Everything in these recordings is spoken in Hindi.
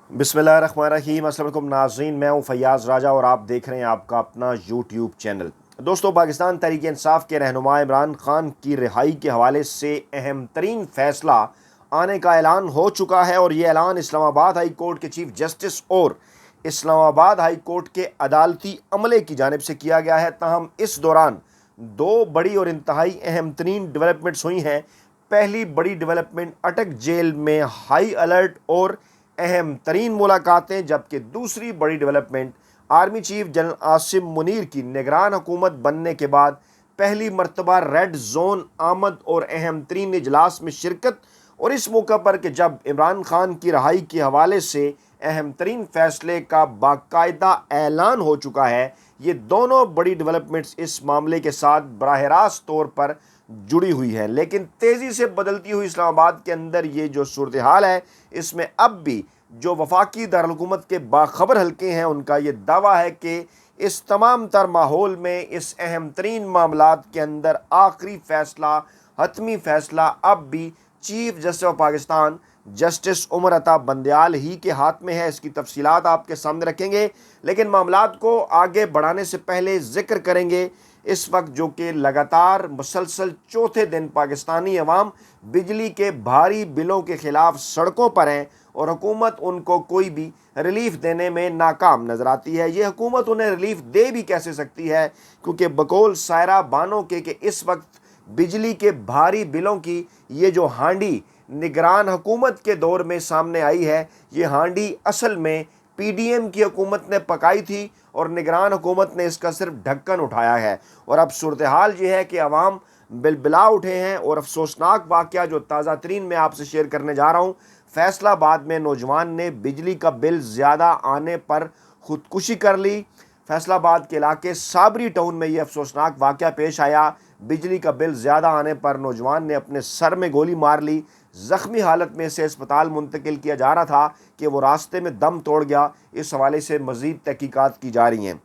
बिस्मिल्लाहिर्रहमानिर्रहीम। अस्सलाम वालेकुम नाज़रीन, मैं हूँ फैयाज़ राजा और आप देख रहे हैं आपका अपना यूट्यूब चैनल। दोस्तों, पाकिस्तान तहरीक इंसाफ के रहनुमा इमरान खान की रिहाई के हवाले से अहम तरीन फैसला आने का ऐलान हो चुका है और ये ऐलान इस्लामाबाद हाई कोर्ट के चीफ जस्टिस और इस्लामाबाद हाई कोर्ट के अदालती अमले की जानिब से किया गया है। ताहम इस दौरान दो बड़ी और इंतहाई अहम तरीन डेवलपमेंट्स हुई हैं। पहली बड़ी डेवलपमेंट अटक जेल में हाई अलर्ट और अहम तरीन मुलाकातें, जबकि दूसरी बड़ी development army chief general Asim Munir की निगरान हुकूमत बनने के बाद पहली मरतबा रेड जोन आमद और अहम तरीन इजलास में शिरकत। और इस मौका पर कि जब इमरान खान की रहाई के हवाले से अहम तरीन फैसले का बाकायदा ऐलान हो चुका है, ये दोनों बड़ी डेवलपमेंट्स इस मामले के साथ बराह रास्त तौर पर जुड़ी हुई है। लेकिन तेज़ी से बदलती हुई इस्लामाबाद के अंदर ये जो सूरत हाल है, इसमें अब भी जो वफाकी दारुल के बाखबर हल्के हैं, उनका ये दावा है कि इस तमाम तर माहौल में इस अहम तरीन मामलात के अंदर आखिरी फ़ैसला, हतमी फ़ैसला अब भी chief justice of Pakistan justice Umar Ata Bandial ही के हाथ में है। इसकी तफसीलात आपके सामने रखेंगे, लेकिन मामलात को आगे बढ़ाने से पहले जिक्र करेंगे इस वक्त जो कि लगातार मुसलसल चौथे दिन पाकिस्तानी अवाम बिजली के भारी बिलों के खिलाफ सड़कों पर हैं और हुकूमत उनको कोई भी रिलीफ देने में नाकाम नजर आती है। ये हुकूमत उन्हें रिलीफ दे भी कैसे सकती है, क्योंकि बकौल सायरा बानो के कि इस वक्त बिजली के भारी बिलों की ये जो हांडी निगरान हुकूमत के दौर में सामने आई है, ये हांडी असल में पीडीएम की हुकूमत ने पकाई थी और निगरान हुकूमत ने इसका सिर्फ ढक्कन उठाया है। और अब सूरत हाल ये है कि अवाम बिलबिला उठे हैं। और अफसोसनाक वाक़या जो ताज़ा तरीन मैं आपसे शेयर करने जा रहा हूँ, फैसलाबाद में नौजवान ने बिजली का बिल ज़्यादा आने पर खुदकुशी कर ली। फैसलाबाद के इलाके साबरी टाउन में ये अफसोसनाक वाक़या पेश आया। बिजली का बिल ज़्यादा आने पर नौजवान ने अपने सर में गोली मार ली। ज़ख्मी हालत में इसे अस्पताल मुंतकिल किया जा रहा था कि वो रास्ते में दम तोड़ गया। इस हवाले से मज़ीद तहकीकात की जा रही हैं।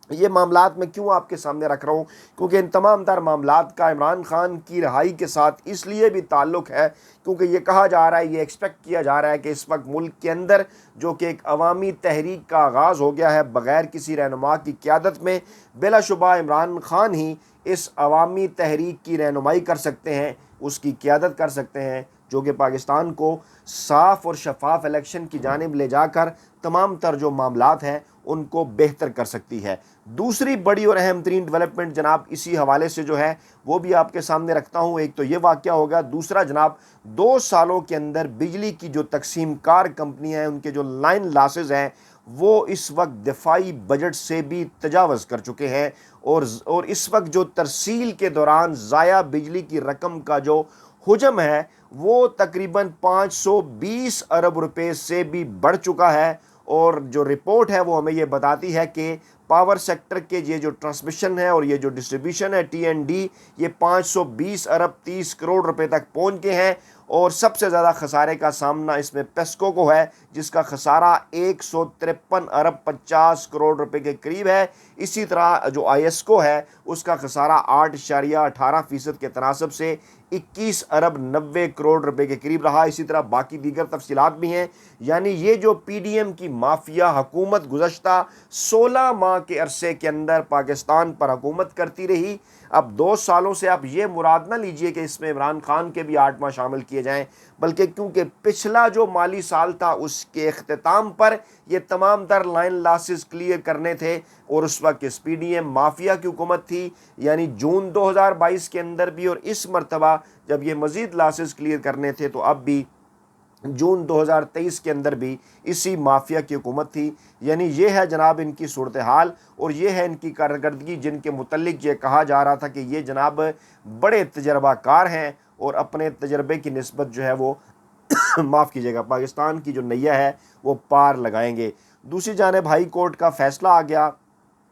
ये मामलात मैं क्यों आपके सामने रख रहा हूँ, क्योंकि इन तमाम तर मामलात का इमरान खान की रिहाई के साथ इसलिए भी ताल्लुक़ है क्योंकि ये कहा जा रहा है, ये एक्सपेक्ट किया जा रहा है कि इस वक्त मुल्क के अंदर जो कि एक अवामी तहरीक का आगाज़ हो गया है बग़ैर किसी रहनुमा की क़यादत में, बिलाशुबा इमरान खान ही इस अवामी तहरीक की रहनुमाई कर सकते हैं, उसकी क़यादत कर सकते हैं, जो कि पाकिस्तान को साफ़ और शफाफ इलेक्शन की जानिब ले जाकर तमाम तर जो मामलात हैं उनको बेहतर कर सकती है। दूसरी बड़ी और अहम तरीन डेवलपमेंट जनाब इसी हवाले से जो है वो भी आपके सामने रखता हूँ। एक तो ये वाक़या होगा, दूसरा जनाब 2 सालों के अंदर बिजली की जो तकसीम कार कंपनियाँ हैं उनके जो लाइन लॉसेस हैं वो इस वक्त दिफाई बजट से भी तजावज़ कर चुके हैं। और इस वक्त जो तरसील के दौरान ज़ाया बिजली की रकम का जो हुजम है वो तकरीबन 520 अरब रुपए से भी बढ़ चुका है। और जो रिपोर्ट है वो हमें ये बताती है कि पावर सेक्टर के ये जो ट्रांसमिशन है और ये जो डिस्ट्रीब्यूशन है टीएनडी, ये 520 अरब 30 करोड़ रुपए तक पहुंच गए हैं। और सबसे ज़्यादा खसारे का सामना इसमें पेस्को को है, जिसका खसारा 153 अरब 50 करोड़ रुपए के करीब है। इसी तरह जो आईएसको है उसका खसारा 8.18% के तनासब से 21 अरब 90 करोड़ रुपए के करीब रहा। इसी तरह बाकी दीगर तफसीलात भी हैं। यानी ये जो पीडीएम की माफिया हुकूमत गुज़श्ता 16 माह के अरसे के अंदर पाकिस्तान पर हुकूमत करती रही। अब 2 सालों से आप ये मुराद ना लीजिए कि इसमें इमरान खान के भी 8 माह शामिल किए जाएं, बल्कि क्योंकि पिछला जो माली साल था उसके अख्तिताम पर ये तमाम तर लाइन लॉसेस क्लियर करने थे और उस वक्त इस पीडीएम माफिया की हुकूमत थी। यानी जून 2022 के अंदर भी और इस मरतबा जब ये मज़ीद लॉसेस क्लियर करने थे तो अब भी जून 2023 के अंदर भी इसी माफिया की हुकूमत थी। यानी ये है जनाब इनकी सूरत हाल और ये है इनकी कारकर्दगी, जिनके मुतल्लिक ये कहा जा रहा था कि ये जनाब बड़े तजर्बाकार हैं और अपने तजर्बे की निस्बत जो है वो माफ़ कीजिएगा पाकिस्तान की जो नैया है वो पार लगाएंगे। दूसरी जानिब हाई कोर्ट का फैसला आ गया।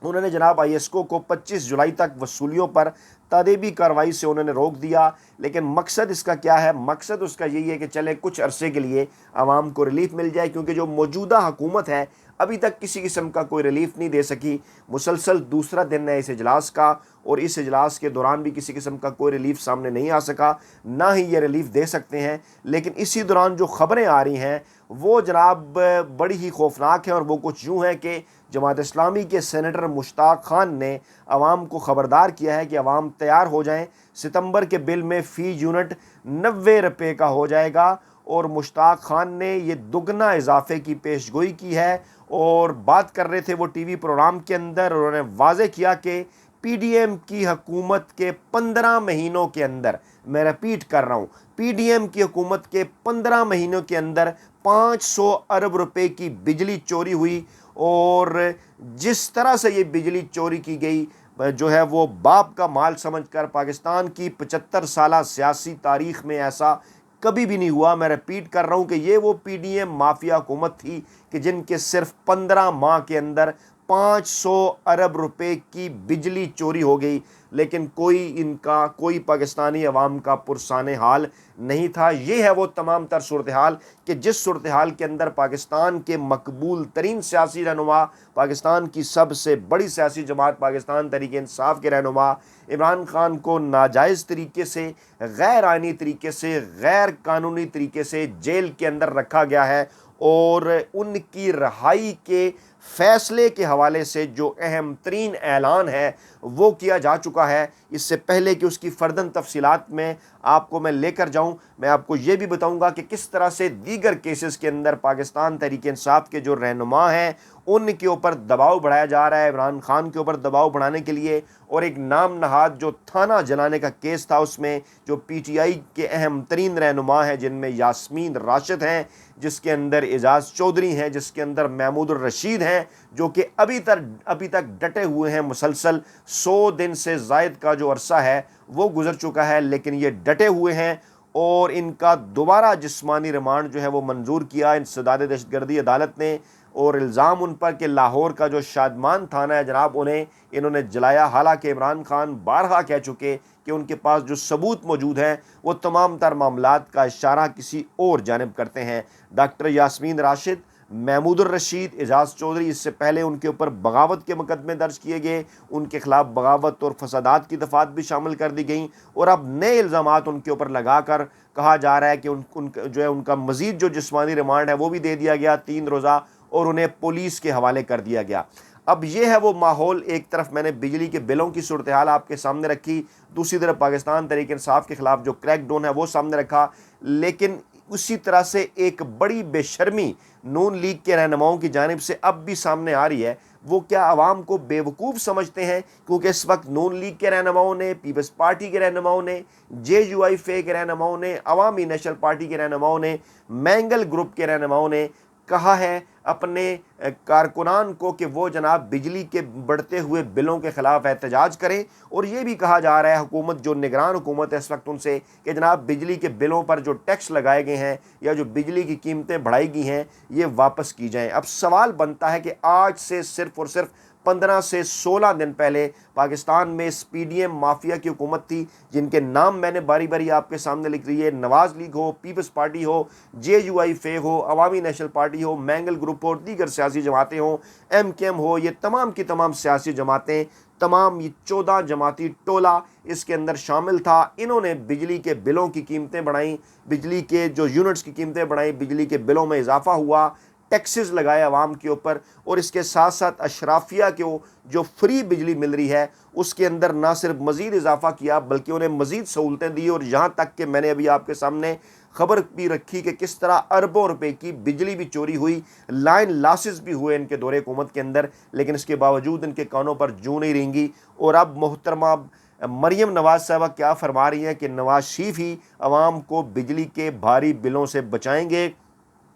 उन्होंने जनाब आईएसको को 25 जुलाई तक वसूलियों पर तादेबी कार्रवाई से उन्होंने रोक दिया। लेकिन मकसद इसका क्या है? मकसद उसका यही है कि चले कुछ अरसे के लिए आवाम को रिलीफ मिल जाए, क्योंकि जो मौजूदा हुकूमत है अभी तक किसी किस्म का कोई रिलीफ नहीं दे सकी। मुसलसल दूसरा दिन है इस इजलास का और इस इजलास के दौरान भी किसी किस्म का कोई रिलीफ सामने नहीं आ सका, ना ही ये रिलीफ दे सकते हैं। लेकिन इसी दौरान जो ख़बरें आ रही हैं वो जनाब बड़ी ही खौफनाक है, और वो कुछ यूँ है कि जमात इस्लामी के सेनेटर मुश्ताक खान ने अवाम को ख़बरदार किया है कि अवाम तैयार हो जाएं, सितंबर के बिल में फ़ी यूनिट 90 रुपये का हो जाएगा। और मुश्ताक खान ने ये दुगना इजाफे की पेशगोई की है, और बात कर रहे थे वो टीवी प्रोग्राम के अंदर। उन्होंने वाजे किया कि पीडीएम की हुकूमत के 15 महीनों के अंदर, मैं रिपीट कर रहा हूँ, पीडीएम की हुकूमत के 15 महीनों के अंदर 500 अरब रुपए की बिजली चोरी हुई। और जिस तरह से ये बिजली चोरी की गई जो है वो बाप का माल समझकर, पाकिस्तान की 75 साला सियासी तारीख में ऐसा कभी भी नहीं हुआ। मैं रिपीट कर रहा हूँ कि ये वो पीडीएम माफिया हुकूमत थी कि जिनके सिर्फ 15 माह के अंदर 500 अरब रुपए की बिजली चोरी हो गई, लेकिन कोई पाकिस्तानी अवाम का पुरसाने हाल नहीं था। ये है वो तमाम तर सूरत हाल कि जिस सूरत हाल के अंदर पाकिस्तान के मकबूल तरीन सियासी रहनुमा, पाकिस्तान की सबसे बड़ी सियासी जमात पाकिस्तान तहरीक इंसाफ के रहनुमा इमरान खान को नाजायज़ तरीके से, गैर आइनी तरीके से, गैर कानूनी तरीके से जेल के अंदर रखा गया है। और उनकी रिहाई के फैसले के हवाले से जो अहम तरीन ऐलान है वो किया जा चुका है। इससे पहले कि उसकी फ़र्दन तफसीलात में आपको मैं लेकर जाऊं, मैं आपको ये भी बताऊंगा कि किस तरह से दीगर केसेस के अंदर पाकिस्तान तहरीक इंसाफ के जो रहनुमा हैं उनके ऊपर दबाव बढ़ाया जा रहा है, इमरान खान के ऊपर दबाव बढ़ाने के लिए। और एक नाम नहाद जो थाना जलाने का केस था, उसमें जो पीटीआई के अहम तरीन रहनुमा हैं, जिनमें यास्मीन राशिद हैं, जिसके अंदर एजाज चौधरी हैं, जिसके अंदर महमूद रशीद हैं, जो कि अभी तक डटे हुए हैं। मुसलसल 100 दिन से ज़ायद का जो अरसा है वो गुजर चुका है, लेकिन ये डटे हुए हैं। और इनका दोबारा जिस्मानी रिमांड जो है वो मंजूर किया इंसदाद दहशतगर्दी अदालत ने। और इल्ज़ाम उन पर कि लाहौर का जो शादमान थाना है जनाब, उन्हें इन्होंने जलाया। हालांकि इमरान खान बारहा कह चुके कि उनके पास जो सबूत मौजूद हैं वो तमाम तर मामलात का इशारा किसी और जानिब करते हैं। डॉक्टर यास्मीन राशिद, महमूद रशीद, एजाज चौधरी, इससे पहले उनके ऊपर बगावत के मुकदमे दर्ज किए गए, उनके खिलाफ बगावत और फसादात की दफ़ात भी शामिल कर दी गई। और अब नए इल्ज़ामात उनके ऊपर लगाकर कहा जा रहा है कि उनका मज़ीद जो जिस्मानी रिमांड है वो भी दे दिया गया 3 रोज़ा, और उन्हें पुलिस के हवाले कर दिया गया। अब ये है वो माहौल। एक तरफ मैंने बिजली के बिलों की सूरत हाल आपके सामने रखी, दूसरी तरफ पाकिस्तान तहरीक इंसाफ के खिलाफ जो क्रैकडाउन है वो सामने रखा। लेकिन उसी तरह से एक बड़ी बेशर्मी नून लीग के रहनुमाओं की जानिब से अब भी सामने आ रही है। वो क्या आवाम को बेवकूफ़ समझते हैं? क्योंकि इस वक्त नून लीग के रहनुमाओं ने, पीपल्स पार्टी के रहनुमाओं ने, JUI के रहनुमाओं ने, अवामी नेशनल पार्टी के रहनुमाओं ने, मैंगल ग्रुप के रहनुमाओं ने कहा है अपने कारकुनान को कि वो जनाब बिजली के बढ़ते हुए बिलों के ख़िलाफ़ एहतजाज करें। और ये भी कहा जा रहा है हुकूमत, जो निगरान हुकूमत है इस वक्त, उनसे कि जनाब बिजली के बिलों पर जो टैक्स लगाए गए हैं या जो बिजली की कीमतें बढ़ाई गई हैं ये वापस की जाएं। अब सवाल बनता है कि आज से सिर्फ़ और सिर्फ 15 से 16 दिन पहले पाकिस्तान में इस पीडीएम माफिया की हुकूमत थी, जिनके नाम मैंने बारी बारी आपके सामने लिख रही है। नवाज लीग हो, पीपल्स पार्टी हो, JUI हो, अवामी नेशनल पार्टी हो, मैंगल ग्रुप हो, दीगर सियासी जमातें हो, MKM हो, ये तमाम की तमाम सियासी जमातें, तमाम ये 14 जमाती टोला इसके अंदर शामिल था। इन्होंने बिजली के बिलों की कीमतें बढ़ाई, बिजली के जो यूनिट्स की कीमतें बढ़ाई, बिजली के बिलों में इजाफा हुआ, टैक्सेस लगाए आवाम के ऊपर। और इसके साथ साथ अशराफिया को जो फ्री बिजली मिल रही है उसके अंदर ना सिर्फ मज़ीद इजाफा किया बल्कि उन्हें मज़ीद सहूलतें दी। और यहाँ तक कि मैंने अभी आपके सामने खबर भी रखी कि किस तरह अरबों रुपए की बिजली भी चोरी हुई, लाइन लॉसेस भी हुए इनके दौरे हुकूमत के अंदर, लेकिन इसके बावजूद इनके कानों पर जूं नहीं रेंगी। और अब मोहतरमा मरियम नवाज साहबा क्या फरमा रही हैं कि नवाज शरीफ ही अवाम को बिजली के भारी बिलों से बचाएंगे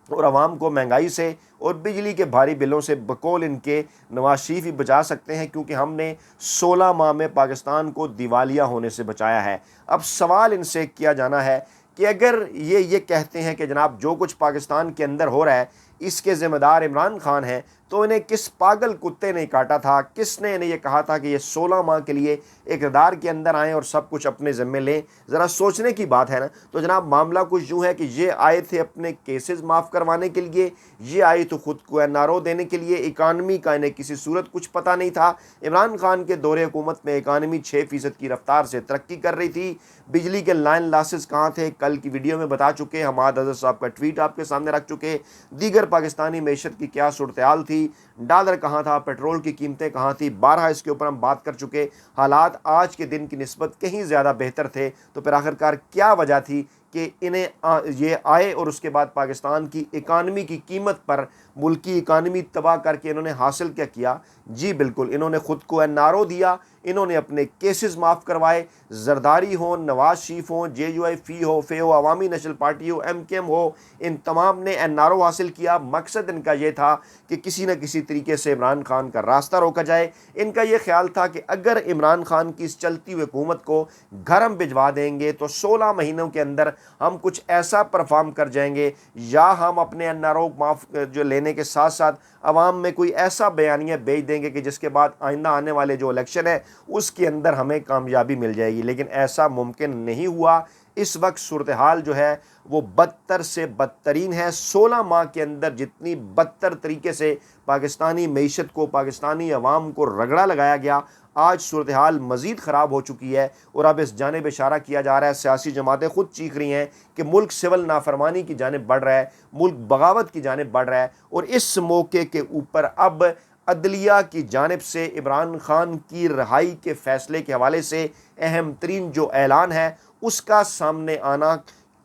और आवाम को महंगाई से और बिजली के भारी बिलों से बकौल इनके नवाज शरीफ ही बचा सकते हैं, क्योंकि हमने 16 माह में पाकिस्तान को दिवालिया होने से बचाया है। अब सवाल इनसे किया जाना है कि अगर ये कहते हैं कि जनाब जो कुछ पाकिस्तान के अंदर हो रहा है इसके ज़िम्मेदार इमरान खान हैं, तो इन्हें किस पागल कुत्ते ने काटा था, किसने इन्हें ये कहा था कि ये 16 माह के लिए इक़्तिदार के अंदर आएँ और सब कुछ अपने ज़िम्मे लें। ज़रा सोचने की बात है ना। तो जनाब मामला कुछ यूँ है कि ये आए थे अपने केसेस माफ़ करवाने के लिए, ये आए तो ख़ुद को एनआरओ देने के लिए। इकानमी का इन्हें किसी सूरत कुछ पता नहीं था। इमरान खान के दौरे हुकूमत में इकानमी 6% की रफ्तार से तरक्की कर रही थी। बिजली के लाइन लॉसेस कहाँ थे, कल की वीडियो में बता चुके। हमाद अज़हर साहब का ट्वीट आपके सामने रख चुके। दीगर पाकिस्तानी मैशत की क्या सूरत हाल थी, डॉलर कहाँ था, पेट्रोल की कीमतें कहाँ थी, 12 इसके ऊपर हम बात कर चुके। हालात आज के दिन की निस्बत कहीं ज़्यादा बेहतर थे। तो फिर आखिरकार क्या वजह थी कि इन्हें ये आए और उसके बाद पाकिस्तान की इकानमी की कीमत पर मुल्क की इकानमी तबाह करके इन्होंने हासिल क्या किया? जी बिल्कुल, इन्होंने ख़ुद को एनआरओ दिया, इन्होंने अपने केसेस माफ़ करवाए। जरदारी हो, नवाज शरीफ हो, JUIF हो, फे हो, अवामी नेशनल पार्टी हो, MKM हो, इन तमाम ने एनआरओ हासिल किया। मकसद इनका ये था कि किसी न किसी तरीके से इमरान खान का रास्ता रोका जाए। इनका ये ख्याल था कि अगर इमरान खान की इस चलती हुई हुकूमत को घर हम भिजवा देंगे तो 16 महीनों के अंदर हम कुछ ऐसा परफॉर्म कर जाएंगे, या हम अपने एनआरओ माफ़ जो लेने के साथ साथ अवाम में कोई ऐसा बयानिया भेज देंगे कि जिसके बाद आइंदा आने वाले जो इलेक्शन है उसके अंदर हमें कामयाबी मिल जाएगी। लेकिन ऐसा मुमकिन नहीं हुआ। इस वक्त सूरत हाल जो है वो बदतर से बदतरीन है। 16 माह के अंदर जितनी बदतर तरीके से पाकिस्तानी मईशत को, पाकिस्तानी अवाम को रगड़ा लगाया गया, आज सूरत हाल मज़ीद ख़राब हो चुकी है। और अब इस जानिब इशारा किया जा रहा है, सियासी जमातें खुद चीख रही हैं कि मुल्क सिविल नाफरमानी की जानिब बढ़ रहा है, मुल्क बगावत की जानिब बढ़ रहा है। और इस मौके के ऊपर अब अदलिया की जानिब से इमरान खान की रिहाई के फ़ैसले के हवाले से अहम तरीन जो ऐलान है उसका सामने आना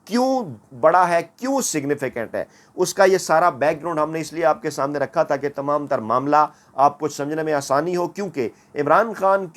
क्यों बड़ा है, क्यों सिग्निफिकेंट है, उसका ये सारा बैकग्राउंड हमने इसलिए आपके सामने रखा ताकि तमाम तर मामला आपको समझने में आसानी हो। क्योंकि इमरान खान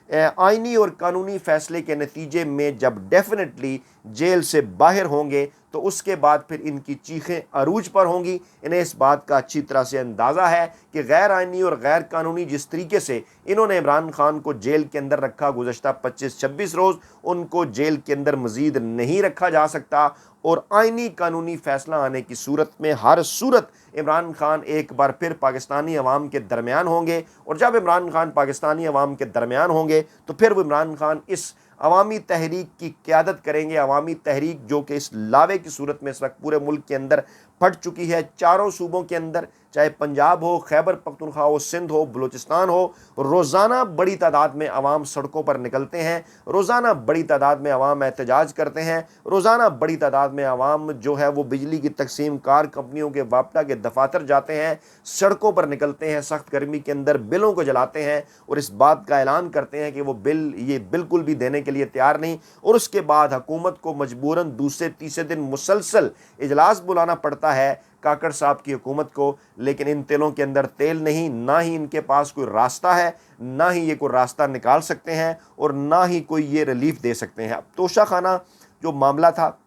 आइनी और कानूनी फ़ैसले के नतीजे में जब डेफिनेटली जेल से बाहर होंगे तो उसके बाद फिर इनकी चीखें अरूज पर होंगी। इन्हें इस बात का अच्छी तरह से अंदाज़ा है कि गैर आइनी और गैर कानूनी जिस तरीके से इन्होंने इमरान खान को जेल के अंदर रखा गुज़श्ता 25-26 रोज़, उनको जेल के अंदर मज़ीद नहीं रखा जा सकता। और आइनी कानूनी फ़ैसला आने की सूरत में हर सूरत इमरान खान एक बार फिर पाकिस्तानी अवाम के दरमियान होंगे। और जब इमरान खान पाकिस्तानी अवाम के दरमियान होंगे तो फिर वो इमरान खान इस अवामी तहरीक की क़यादत करेंगे। अवामी तहरीक जो कि इस लावे की सूरत में इस वक्त पूरे मुल्क के अंदर फट चुकी है, चारों सूबों के अंदर, चाहे पंजाब हो, खैबर पख्तूनख्वा हो, सिंध हो, बलूचिस्तान हो। रोज़ाना बड़ी तादाद में अवाम सड़कों पर निकलते हैं, रोज़ाना बड़ी तादाद में अवाम एहतजाज करते हैं, रोज़ाना बड़ी तादाद में अवाम जो है वो बिजली की तकसीम कार कंपनियों के वापडा के दफातर जाते हैं, सड़कों पर निकलते हैं, सख्त गर्मी के अंदर बिलों को जलाते हैं और इस बात का ऐलान करते हैं कि वो बिल ये बिल्कुल भी देने के लिए तैयार नहीं। और उसके बाद हुकूमत को मजबूरन दूसरे तीसरे दिन मुसलसल इजलास बुलाना पड़ता है काकड़ साहब की हुकूमत को। लेकिन इन तेलों के अंदर तेल नहीं, ना ही इनके पास कोई रास्ता है, ना ही ये कोई रास्ता निकाल सकते हैं और ना ही कोई ये रिलीफ दे सकते हैं। अब तोशा खाना जो मामला था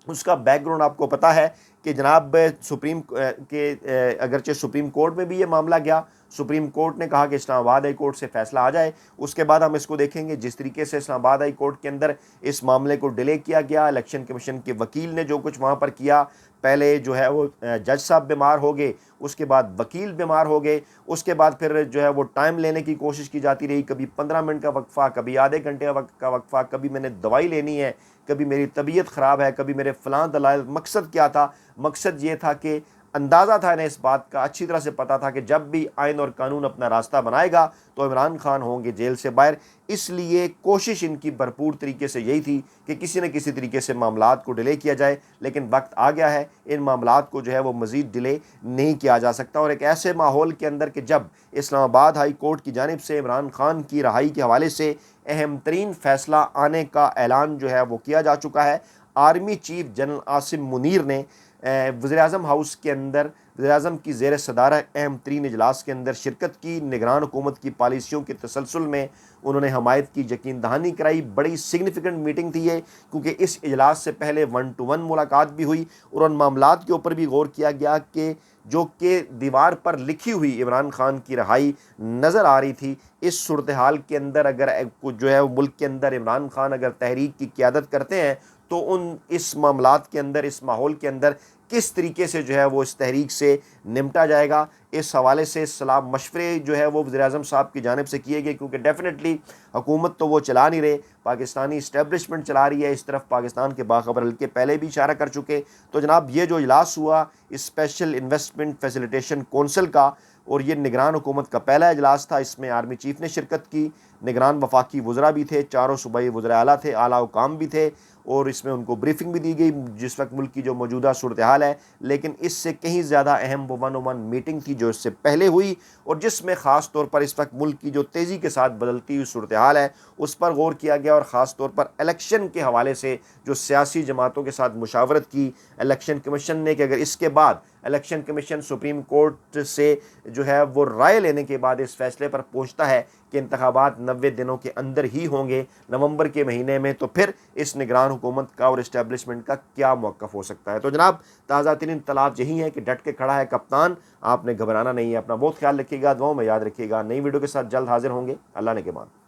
उसका बैकग्राउंड आपको पता है कि जनाब अगरचे सुप्रीम कोर्ट में भी ये मामला गया, सुप्रीम कोर्ट ने कहा कि इस्लामाबाद हाई कोर्ट से फ़ैसला आ जाए। उसके बाद हम इसको देखेंगे जिस तरीके से इस्लामाबाद हाई कोर्ट के अंदर इस मामले को डिले किया गया, इलेक्शन कमीशन के वकील ने जो कुछ वहाँ पर किया, पहले जो है वो जज साहब बीमार हो गए, उसके बाद वकील बीमार हो गए, उसके बाद फिर जो है वो टाइम लेने की कोशिश की जाती रही, कभी 15 मिनट का वक्फ़ा, कभी आधे घंटे का वक्फ़ा, कभी मैंने दवाई लेनी है, कभी मेरी तबीयत ख़राब है, कभी मेरे फ़लाँ दलाइल। मकसद क्या था? मकसद ये था कि अंदाज़ा था इन्हें, इस बात का अच्छी तरह से पता था कि जब भी आइन और कानून अपना रास्ता बनाएगा तो इमरान खान होंगे जेल से बाहर। इसलिए कोशिश इनकी भरपूर तरीके से यही थी कि किसी न किसी तरीके से मामलात को डिले किया जाए। लेकिन वक्त आ गया है, इन मामलात को जो है वो मज़ीद डिले नहीं किया जा सकता। और एक ऐसे माहौल के अंदर कि जब इस्लामाबाद हाई कोर्ट की जानिब से इमरान खान की रहाई के हवाले से अहम तरीन फ़ैसला आने का ऐलान जो है वो किया जा चुका है। Army chief general Asim Munir ने वज़ीर-ए-आज़म हाउस के अंदर वज़ीर-ए-आज़म की ज़ेर सदारत अहम तरीन इजलास के अंदर शिरकत की। निगरान हुकूमत की पॉलिसियों के तसलसल में उन्होंने हमायत की यकीन दहानी कराई। बड़ी सिग्निफिकेंट मीटिंग थी ये, क्योंकि इस इजलास से पहले 1-to-1 मुलाकात भी हुई और उन मामलात के ऊपर भी गौर किया गया कि जो कि दीवार पर लिखी हुई इमरान खान की रहाई नज़र आ रही थी। इस सूरत हाल के अंदर अगर जो है मुल्क के अंदर इमरान खान अगर तहरीक की क़यादत करते हैं तो इस मामलात के अंदर, इस माहौल के अंदर किस तरीके से जो है वो इस तहरीक से निपटा जाएगा, इस हवाले से सलाह मशवरे जो है वो वज़ीर-ए-आज़म साहब की जानिब से किए गए, क्योंकि डेफिनेटली हुकूमत तो वो चला नहीं रहे, पाकिस्तानी इस्टेब्लिशमेंट चला रही है। इस तरफ पाकिस्तान के बाखबर हल्के पहले भी इशारा कर चुके। तो जनाब ये जो इजलास हुआ स्पेशल इन्वेस्टमेंट फैसिलिटेशन कौंसिल का, और ये निगरान हुकूमत का पहला इजलास था, इसमें आर्मी चीफ ने शिरकत की, निगरान वफाकी वज़रा भी थे, चारों सूबाई वज़रा आला थे, आला हुकाम भी थे, और इसमें उनको ब्रीफिंग भी दी गई जिस वक्त मुल्क की जो मौजूदा सूरत हाल है। लेकिन इससे कहीं ज़्यादा अहम वो 1-on-1 मीटिंग थी जो इससे पहले हुई, और जिसमें ख़ास तौर पर इस वक्त मुल्क की जो तेज़ी के साथ बदलती हुई सूरत हाल है उस पर गौर किया गया, और ख़ास तौर पर इलेक्शन के हवाले से जो सियासी जमातों के साथ मुशावरत की इलेक्शन कमीशन ने, कि अगर इसके बाद इलेक्शन कमीशन सुप्रीम कोर्ट से जो है वो राय लेने के बाद इस फैसले पर पहुंचता है कि इंतखाबात 90 दिनों के अंदर ही होंगे नवंबर के महीने में, तो फिर इस निगरान हुकूमत का और इस्टेब्लिशमेंट का क्या मौक़िफ़ हो सकता है। तो जनाब ताज़ा तरीन इत्तलात यही है कि डट के खड़ा है कप्तान, आपने घबराना नहीं है। अपना बहुत ख्याल रखिएगा, दुआओं में याद रखिएगा। नई वीडियो के साथ जल्द हाजिर होंगे। अल्लाह ने के बाद।